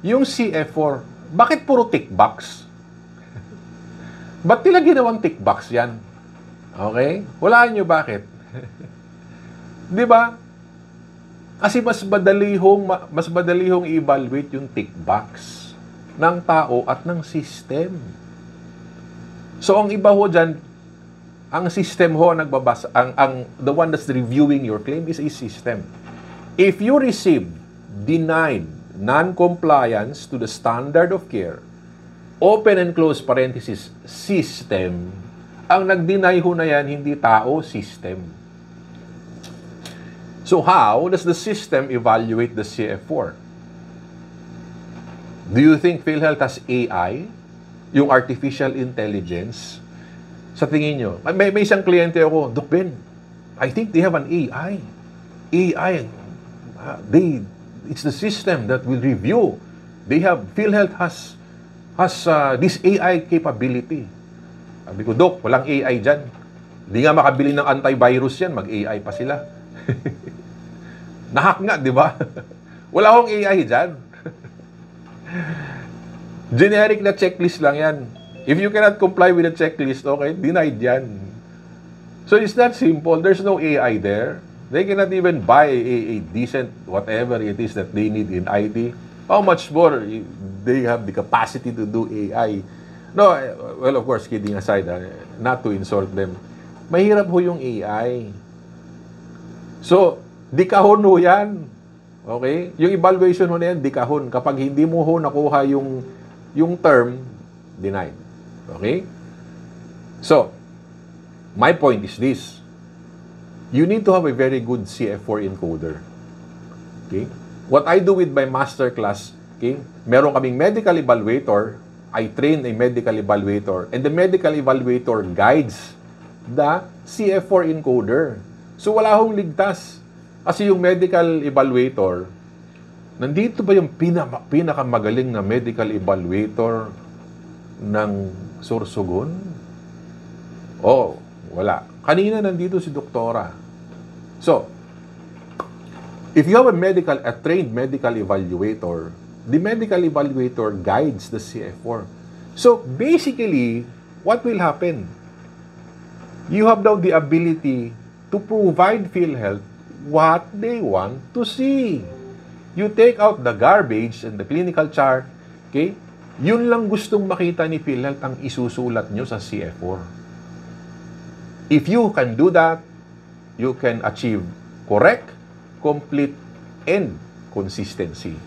yung CF4, bakit puro tick box? Ba't nila ginawang tick box yan? Okay? Walaan nyo bakit? Di ba? Kasi mas madali hong i-evaluate yung tick box ng tao at ng system. So, ang iba ho dyan, ang system ho nagbabasa, the one that's reviewing your claim is a system. If you receive denied non-compliance to the standard of care, open and close parenthesis, system, ang nag-deny ho na yan, hindi tao, system. So how does the system evaluate the CF4? Do you think PhilHealth has AI? Yung artificial intelligence? Sa tingin nyo, may isang kliyente ako, Doc Ben, I think they have an AI. It's the system that will review. PhilHealth has this AI capability. Sabi ko, Doc, walang AI dyan. Hindi nga makabili ng antivirus yan, mag-AI pa sila. Nahack nga, di ba? Wala akong AI dyan. Generic na checklist lang yan. If you cannot comply with the checklist, okay, denied yan. So it's that simple. There's no AI there. They cannot even buy a decent whatever it is that they need in IT. How much more they have the capacity to do AI? No, well, of course, kidding aside, not to insult them. Mahirap ho yung AI. So, dikahon ho yan. Okay? Yung evaluation ho na yan, dikahon. Kapag hindi mo ho nakuha yung term, denied. Okay? So, my point is this. You need to have a very good CF4 encoder. Okay? What I do with my master class, okay? Meron kaming medical evaluator. I train a medical evaluator. And the medical evaluator guides the CF4 encoder. So, wala hong ligtas. Kasi yung medical evaluator, nandito ba yung pinakamagaling na medical evaluator ng Sorsogon? Oh, wala. Kanina nandito si Doktora. So, if you have a trained medical evaluator, the medical evaluator guides the CF4. So, basically, what will happen? You have now the ability to provide PhilHealth what they want to see. You take out the garbage and the clinical chart, okay? Yun lang gustong makita ni PhilHealth ang isusulat nyo sa CF4. If you can do that, you can achieve correct, complete, and consistency.